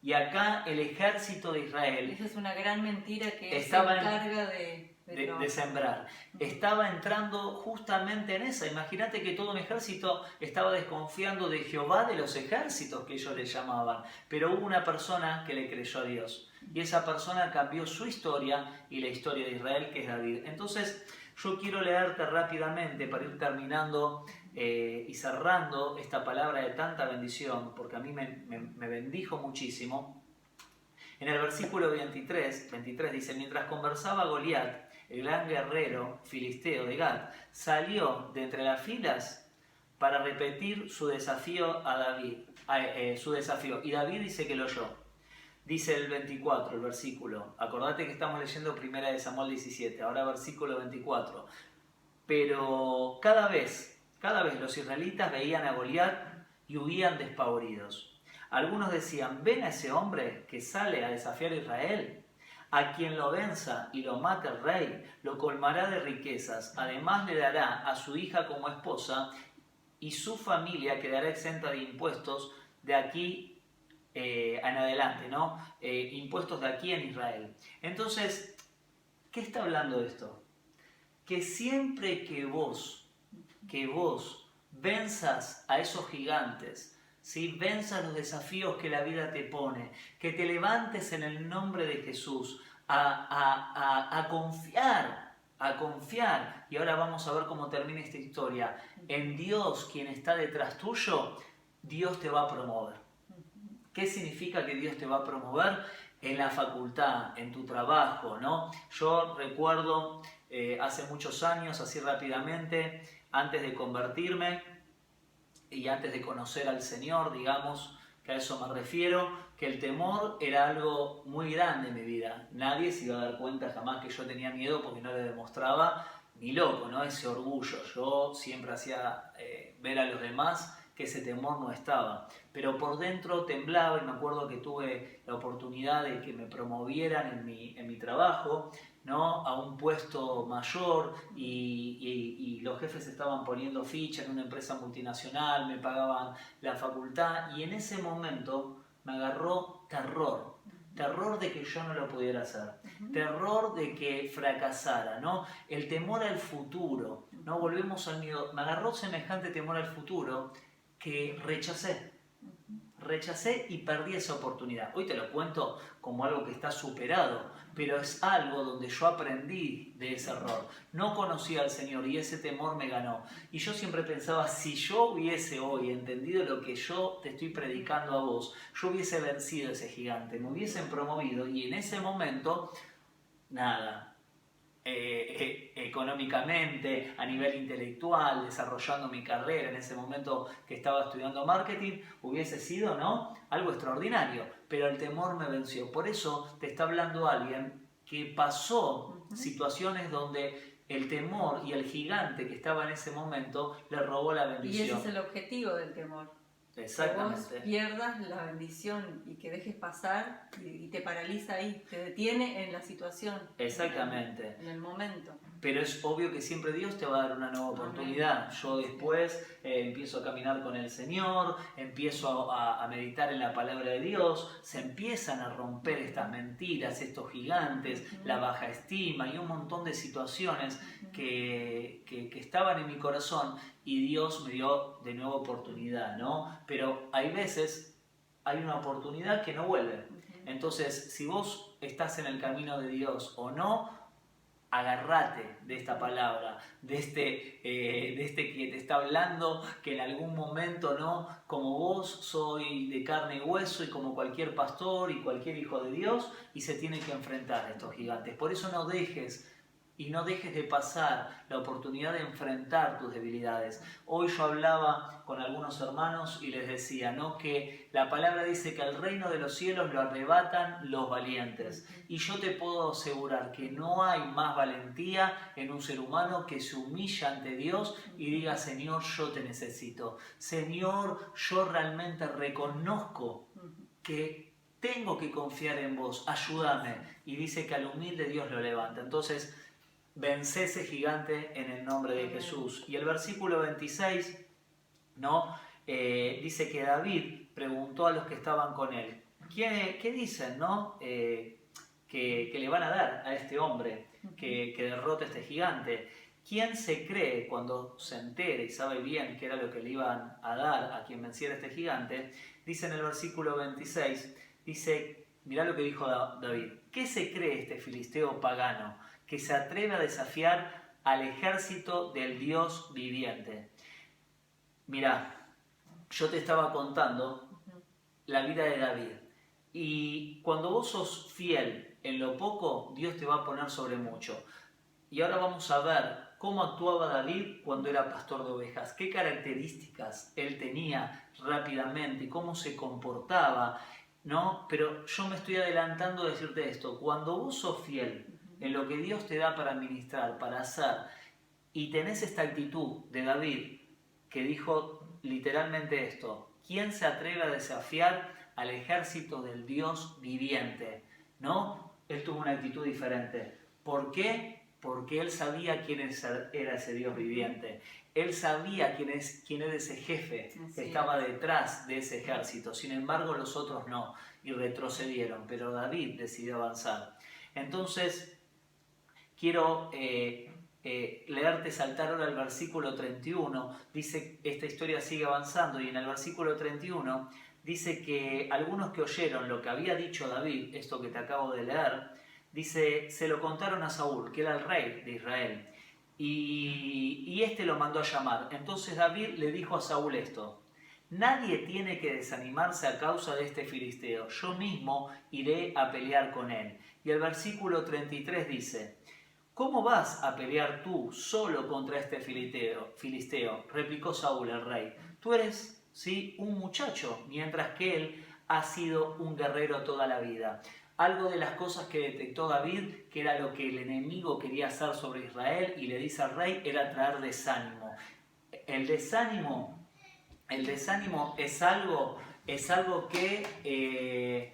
Y acá el ejército de Israel... Esa es una gran mentira que estaba se encarga de sembrar. Estaba entrando justamente en esa. Imagínate que todo un ejército estaba desconfiando de Jehová de los ejércitos, que ellos le llamaban. Pero hubo una persona que le creyó a Dios. Y esa persona cambió su historia y la historia de Israel, que es David. Entonces, yo quiero leerte rápidamente para ir terminando y cerrando esta palabra de tanta bendición, porque a mí me bendijo muchísimo. En el versículo 23 dice, mientras conversaba Goliat, el gran guerrero filisteo de Gat, salió de entre las filas para repetir su desafío a David. Y David dice que lo oyó. Dice el 24, el versículo. Acordate que estamos leyendo 1 Samuel 17, ahora versículo 24. Pero cada vez los israelitas veían a Goliat y huían despavoridos. Algunos decían, ven a ese hombre que sale a desafiar a Israel. A quien lo venza y lo mate el rey, lo colmará de riquezas. Además le dará a su hija como esposa y su familia quedará exenta de impuestos de aquí en adelante, ¿no? Impuestos de aquí en Israel. Entonces, ¿qué está hablando de esto? Que siempre que vos venzas a esos gigantes, ¿sí? Venzas los desafíos que la vida te pone, que te levantes en el nombre de Jesús a confiar, y ahora vamos a ver cómo termina esta historia, en Dios, quien está detrás tuyo, Dios te va a promover. ¿Qué significa que Dios te va a promover? En la facultad, en tu trabajo, ¿no? Yo recuerdo hace muchos años, así rápidamente, antes de convertirme y antes de conocer al Señor, digamos, que a eso me refiero, que el temor era algo muy grande en mi vida. Nadie se iba a dar cuenta jamás que yo tenía miedo porque no le demostraba ni loco, ¿no? Ese orgullo. Yo siempre hacía ver a los demás que ese temor no estaba, pero por dentro temblaba, y me acuerdo que tuve la oportunidad de que me promovieran en mi trabajo, ¿no? A un puesto mayor, y los jefes estaban poniendo ficha en una empresa multinacional, me pagaban la facultad, y en ese momento me agarró terror de que yo no lo pudiera hacer, terror de que fracasara, ¿no? El temor al futuro, ¿no? Volvemos al miedo. Me agarró semejante temor al futuro que rechacé y perdí esa oportunidad. Hoy te lo cuento como algo que está superado, pero es algo donde yo aprendí de ese error. No conocía al Señor y ese temor me ganó. Y yo siempre pensaba, si yo hubiese hoy entendido lo que yo te estoy predicando a vos, yo hubiese vencido ese gigante, me hubiesen promovido, y en ese momento, nada. Económicamente, a nivel intelectual, desarrollando mi carrera en ese momento que estaba estudiando marketing, hubiese sido, ¿no?, algo extraordinario, pero el temor me venció. Por eso te está hablando alguien que pasó situaciones donde el temor y el gigante que estaba en ese momento le robó la bendición. Y ese es el objetivo del temor. Exactamente. Que vos pierdas la bendición y que dejes pasar y te paraliza ahí, te detiene en la situación. Exactamente. En el momento. Pero es obvio que siempre Dios te va a dar una nueva oportunidad. Yo después empiezo a caminar con el Señor, empiezo a meditar en la palabra de Dios, se empiezan a romper estas mentiras, estos gigantes, la baja estima y un montón de situaciones que estaban en mi corazón, y Dios me dio de nuevo oportunidad, ¿no? Pero hay veces, hay una oportunidad que no vuelve. Entonces, si vos estás en el camino de Dios o no, agarrate de esta palabra, de este que te está hablando, que en algún momento, ¿no?, como vos, soy de carne y hueso, y como cualquier pastor y cualquier hijo de Dios, y se tiene que enfrentar a estos gigantes. Por eso no dejes y no dejes de pasar la oportunidad de enfrentar tus debilidades. Hoy yo hablaba con algunos hermanos y les decía, ¿no?, que la palabra dice que el reino de los cielos lo arrebatan los valientes. Y yo te puedo asegurar que no hay más valentía en un ser humano que se humilla ante Dios y diga, Señor, yo te necesito. Señor, yo realmente reconozco que tengo que confiar en vos, ayúdame. Y dice que al humilde Dios lo levanta. Entonces, vence ese gigante en el nombre de Jesús. Y el versículo 26, ¿no? Dice que David preguntó a los que estaban con él, ¿qué dicen, no? Que le van a dar a este hombre que derrote a este gigante. ¿Quién se cree cuando se entere y sabe bien qué era lo que le iban a dar a quien venciera este gigante? Dice en el versículo 26, dice, mirá lo que dijo David, ¿qué se cree este filisteo pagano que se atreve a desafiar al ejército del Dios viviente? Mirá, yo te estaba contando la vida de David, y cuando vos sos fiel en lo poco, Dios te va a poner sobre mucho. Y ahora vamos a ver cómo actuaba David cuando era pastor de ovejas, qué características él tenía rápidamente y cómo se comportaba, ¿no? Pero yo me estoy adelantando a decirte esto, cuando vos sos fiel en lo que Dios te da para ministrar, para hacer, y tenés esta actitud de David, que dijo literalmente esto, ¿quién se atreve a desafiar al ejército del Dios viviente? ¿No? Él tuvo una actitud diferente. ¿Por qué? Porque él sabía quién era ese Dios viviente. Él sabía quién era ese jefe que estaba detrás de ese ejército. Sin embargo, los otros no, y retrocedieron. Pero David decidió avanzar. Entonces, quiero leerte, saltar ahora al versículo 31. Dice, esta historia sigue avanzando, y en el versículo 31 dice que algunos que oyeron lo que había dicho David, esto que te acabo de leer, dice, se lo contaron a Saúl, que era el rey de Israel, y este lo mandó a llamar. Entonces David le dijo a Saúl esto, nadie tiene que desanimarse a causa de este filisteo, yo mismo iré a pelear con él. Y el versículo 33 dice, ¿cómo vas a pelear tú solo contra este filisteo? Replicó Saúl el rey, tú eres, ¿sí?, un muchacho, mientras que él ha sido un guerrero toda la vida. Algo de las cosas que detectó David, que era lo que el enemigo quería hacer sobre Israel, y le dice al rey, era traer desánimo. El desánimo es algo que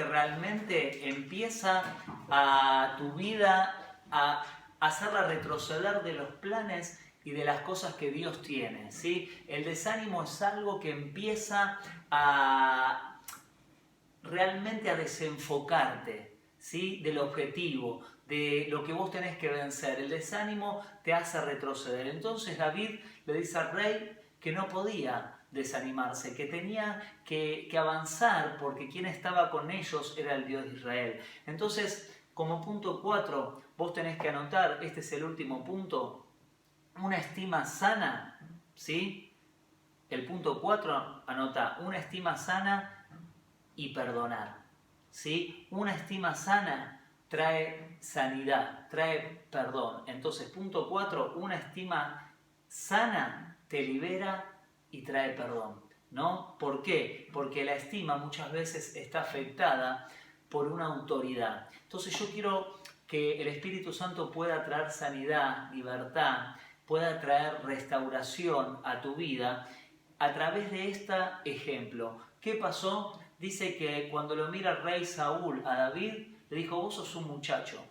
realmente empieza a tu vida a hacerla retroceder de los planes y de las cosas que Dios tiene, ¿sí? El desánimo es algo que empieza realmente a desenfocarte, ¿sí?, del objetivo, de lo que vos tenés que vencer. El desánimo te hace retroceder. Entonces David le dice al rey que no podía desanimarse, que tenía que avanzar, porque quien estaba con ellos era el Dios de Israel. Entonces, como punto 4, vos tenés que anotar, este es el último punto, una estima sana, ¿sí? El punto 4, anota, una estima sana y perdonar, ¿sí? Una estima sana trae sanidad, trae perdón. Entonces, punto 4, una estima sana te libera y trae perdón, ¿no? ¿Por qué? Porque la estima muchas veces está afectada por una autoridad. Entonces yo quiero que el Espíritu Santo pueda traer sanidad, libertad, pueda traer restauración a tu vida a través de este ejemplo. ¿Qué pasó? Dice que cuando lo mira el rey Saúl a David, le dijo, vos sos un muchacho,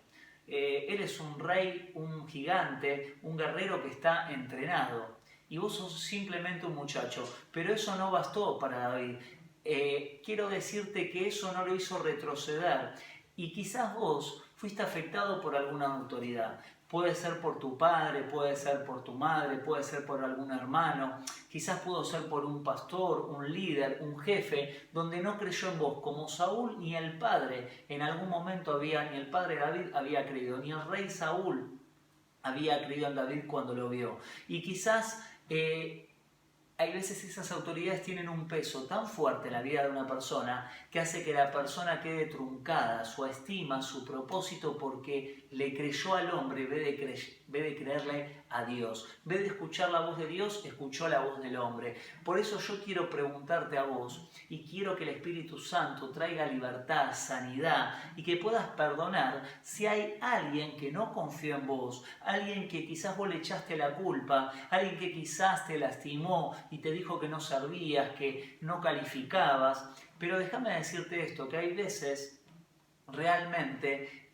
eres un rey, un gigante, un guerrero que está entrenado, y vos sos simplemente un muchacho. Pero eso no bastó para David. Quiero decirte que eso no lo hizo retroceder, y quizás vos fuiste afectado por alguna autoridad. Puede ser por tu padre, puede ser por tu madre, puede ser por algún hermano, quizás pudo ser por un pastor, un líder, un jefe, donde no creyó en vos, como Saúl ni el padre en algún momento ni el padre David había creído, ni el rey Saúl había creído en David cuando lo vio. Y quizás hay veces esas autoridades tienen un peso tan fuerte en la vida de una persona que hace que la persona quede truncada, su estima, su propósito, porque le creyó al hombre en vez de creerle a Dios. En vez de escuchar la voz de Dios, escuchó la voz del hombre. Por eso yo quiero preguntarte a vos y quiero que el Espíritu Santo traiga libertad, sanidad y que puedas perdonar si hay alguien que no confió en vos, alguien que quizás vos le echaste la culpa, alguien que quizás te lastimó y te dijo que no servías, que no calificabas. Pero déjame decirte esto, que hay veces realmente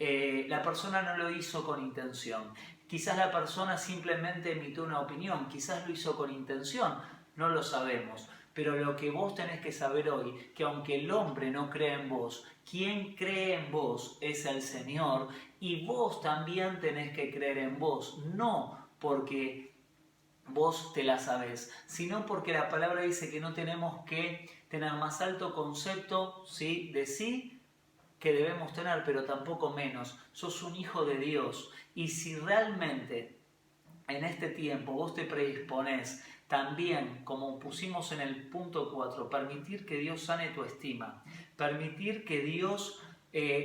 la persona no lo hizo con intención. Quizás la persona simplemente emitió una opinión, quizás lo hizo con intención, no lo sabemos. Pero lo que vos tenés que saber hoy, que aunque el hombre no cree en vos, quien cree en vos es el Señor, y vos también tenés que creer en vos, no porque vos te la sabés, sino porque la palabra dice que no tenemos que tener más alto concepto, ¿sí?, de sí que debemos tener, pero tampoco menos. Sos un hijo de Dios, y si realmente en este tiempo vos te predisponés también, como pusimos en el punto 4, permitir que Dios sane tu estima, permitir que Dios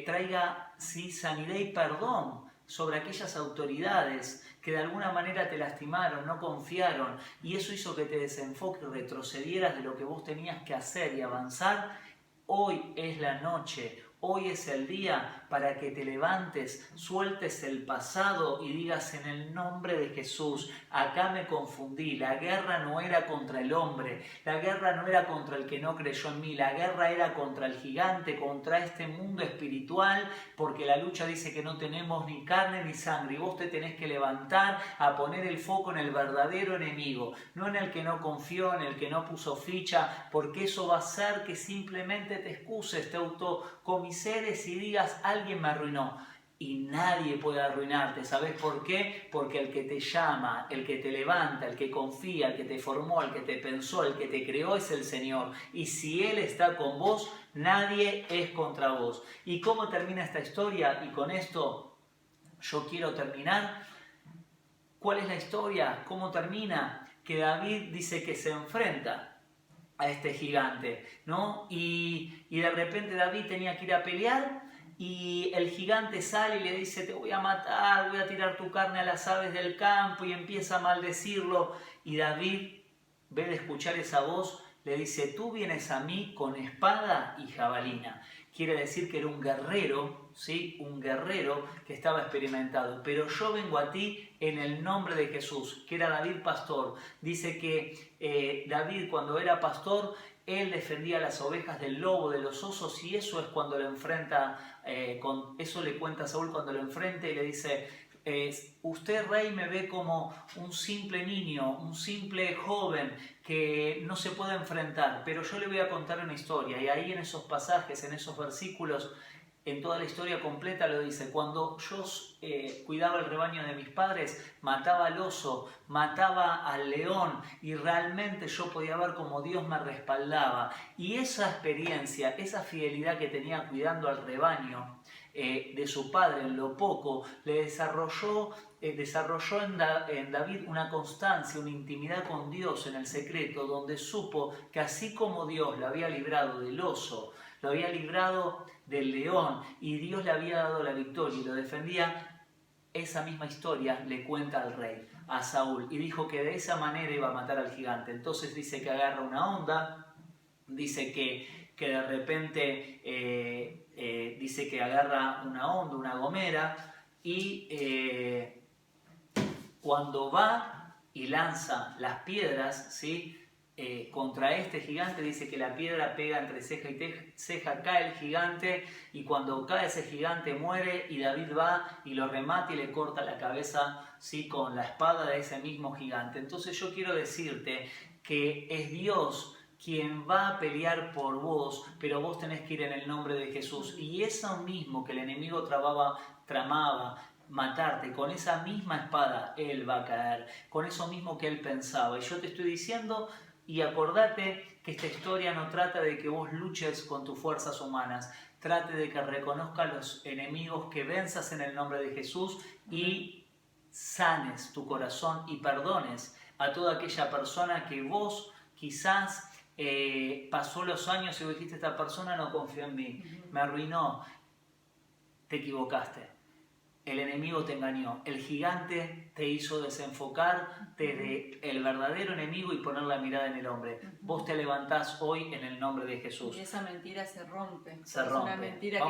traiga sanidad y perdón sobre aquellas autoridades que de alguna manera te lastimaron, no confiaron, y eso hizo que te desenfoques, retrocedieras de lo que vos tenías que hacer y avanzar. Hoy es la noche, hoy es el día para que te levantes, sueltes el pasado y digas: en el nombre de Jesús, acá me confundí, la guerra no era contra el hombre, la guerra no era contra el que no creyó en mí, la guerra era contra el gigante, contra este mundo espiritual, porque la lucha dice que no tenemos ni carne ni sangre, y vos te tenés que levantar a poner el foco en el verdadero enemigo, no en el que no confió, en el que no puso ficha, porque eso va a hacer que simplemente te excuses, te autocomiseres y digas: alguien me arruinó. Y nadie puede arruinarte. ¿Sabes por qué? Porque el que te llama, el que te levanta, el que confía, el que te formó, el que te pensó, el que te creó es el Señor. Y si Él está con vos, nadie es contra vos. ¿Y cómo termina esta historia? Y con esto yo quiero terminar. ¿Cuál es la historia? ¿Cómo termina? Que David dice que se enfrenta a este gigante, ¿no? Y de repente David tenía que ir a pelear, y el gigante sale y le dice: te voy a matar, voy a tirar tu carne a las aves del campo, y empieza a maldecirlo. Y David, en vez de escuchar esa voz, le dice: tú vienes a mí con espada y jabalina. Quiere decir que era un guerrero, ¿sí? Un guerrero que estaba experimentado. Pero yo vengo a ti en el nombre de Jesús, que era David pastor. Dice que David, cuando era pastor, él defendía las ovejas del lobo, de los osos, y eso es cuando lo enfrenta, eso le cuenta a Saúl cuando lo enfrenta y le dice: usted, rey, me ve como un simple niño, un simple joven que no se puede enfrentar, pero yo le voy a contar una historia. Y ahí en esos pasajes, en esos versículos, en toda la historia completa lo dice: cuando yo cuidaba el rebaño de mis padres, mataba al oso, mataba al león, y realmente yo podía ver cómo Dios me respaldaba. Y esa experiencia, esa fidelidad que tenía cuidando al rebaño de su padre en lo poco, le desarrolló en David una constancia, una intimidad con Dios en el secreto, donde supo que así como Dios lo había librado del oso, lo había librado del león, y Dios le había dado la victoria y lo defendía, esa misma historia le cuenta al rey, a Saúl, y dijo que de esa manera iba a matar al gigante. Entonces dice que agarra una onda, dice que de repente dice que agarra una onda, una gomera, y cuando va y lanza las piedras, ¿sí?, contra este gigante, dice que la piedra pega entre ceja y ceja, cae el gigante, y cuando cae ese gigante muere, y David va y lo remata y le corta la cabeza, ¿sí?, con la espada de ese mismo gigante. Entonces yo quiero decirte que es Dios quien va a pelear por vos, pero vos tenés que ir en el nombre de Jesús, y eso mismo que el enemigo tramaba matarte, con esa misma espada Él va a caer, con eso mismo que Él pensaba. Y yo te estoy diciendo, y acordate que esta historia no trata de que vos luches con tus fuerzas humanas, trate de que reconozcas los enemigos, que venzas en el nombre de Jesús y sanes tu corazón y perdones a toda aquella persona que vos quizás pasó los años y vos dijiste, esta persona no confió en mí, me arruinó. Te equivocaste. El enemigo te engañó. El gigante te hizo desenfocarte de el verdadero enemigo y poner la mirada en el hombre. Vos te levantás hoy en el nombre de Jesús. Y esa mentira se rompe. Se es rompe. una mentira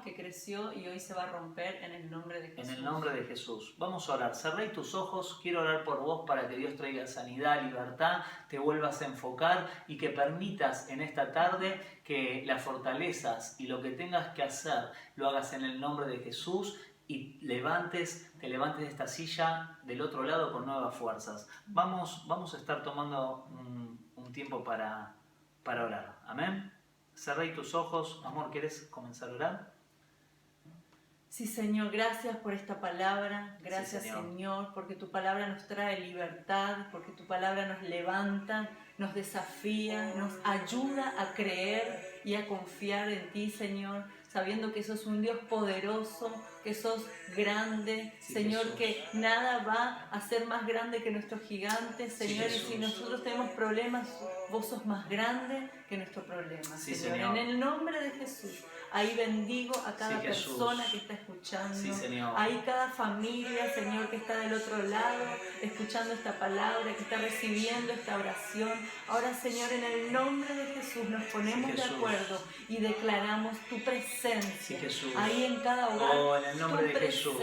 que creció y hoy se va a romper en el nombre de Jesús. En el nombre de Jesús. Vamos a orar. Cerré tus ojos. Quiero orar por vos para que Dios traiga sanidad, libertad, te vuelvas a enfocar y que permitas en esta tarde que las fortalezas y lo que tengas que hacer lo hagas en el nombre de Jesús y te levantes de esta silla del otro lado con nuevas fuerzas. Vamos a estar tomando un tiempo para orar. Amén. Cerré tus ojos. Amor, ¿quieres comenzar a orar? Sí, Señor, gracias por esta palabra. Gracias, sí, Señor, porque tu palabra nos trae libertad, porque tu palabra nos levanta, nos desafía, nos ayuda a creer y a confiar en ti, Señor, sabiendo que sos un Dios poderoso, que sos grande, sí, Señor, Jesús. Que nada va a ser más grande que nuestros gigantes, Señor, sí, y si nosotros tenemos problemas, vos sos más grande que nuestro problema, sí, Señor. En el nombre de Jesús, ahí bendigo a cada persona que está escuchando, sí, ahí cada familia, Señor, que está del otro lado, escuchando esta palabra, que está recibiendo esta oración. Ahora, Señor, en el nombre de Jesús nos ponemos de acuerdo y declaramos tu presencia ahí en cada hogar. En el nombre de Jesús,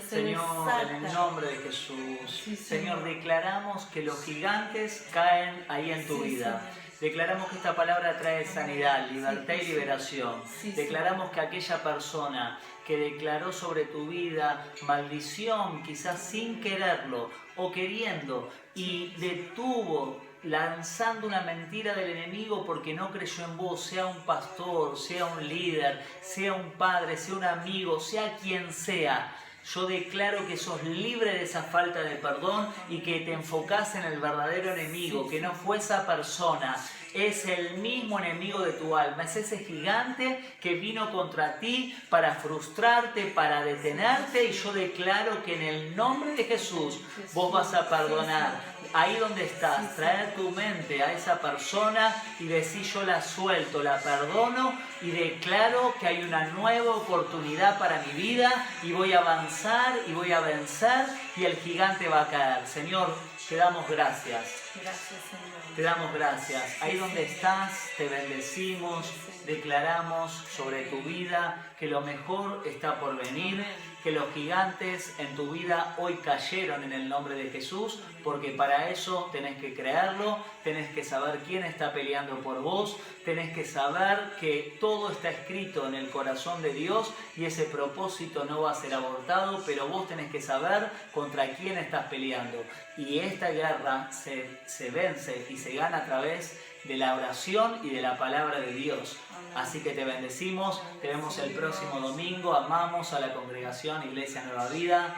Señor, en el nombre de Jesús, sí, Señor, declaramos que los gigantes caen ahí en tu vida. Señor. Declaramos que esta palabra trae sanidad, libertad y liberación. Declaramos que aquella persona que declaró sobre tu vida maldición, quizás sin quererlo o queriendo, y detuvo lanzando una mentira del enemigo porque no creyó en vos, sea un pastor, sea un líder, sea un padre, sea un amigo, sea quien sea. Yo declaro que sos libre de esa falta de perdón y que te enfocás en el verdadero enemigo, que no fue esa persona, es el mismo enemigo de tu alma, es ese gigante que vino contra ti para frustrarte, para detenerte, y yo declaro que en el nombre de Jesús vos vas a perdonar. Ahí donde estás, traer tu mente a esa persona y decir yo la suelto, la perdono y declaro que hay una nueva oportunidad para mi vida y voy a avanzar y voy a vencer y el gigante va a caer. Señor, te damos gracias. Gracias, Señor. Te damos gracias. Ahí donde estás, te bendecimos, declaramos sobre tu vida que lo mejor está por venir, que los gigantes en tu vida hoy cayeron en el nombre de Jesús, porque para eso tenés que creerlo, tenés que saber quién está peleando por vos, tenés que saber que todo está escrito en el corazón de Dios y ese propósito no va a ser abortado, pero vos tenés que saber contra quién estás peleando. Y esta guerra se vence y se gana a través de la oración y de la palabra de Dios. Así que te bendecimos, te vemos el próximo domingo, amamos a la congregación Iglesia Nueva Vida,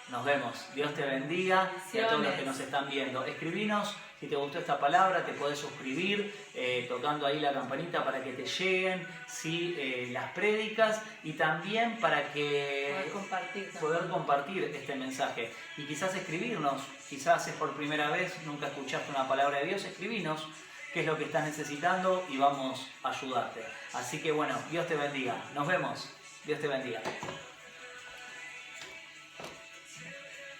nos vemos, Dios te bendiga y a todos los que nos están viendo. Escribinos si te gustó esta palabra, te podés suscribir tocando ahí la campanita para que te lleguen las prédicas y también para que poder compartir este mensaje y quizás escribirnos, quizás es por primera vez, nunca escuchaste una palabra de Dios, escribinos qué es lo que estás necesitando y vamos a ayudarte. Así que bueno, Dios te bendiga. Nos vemos. Dios te bendiga.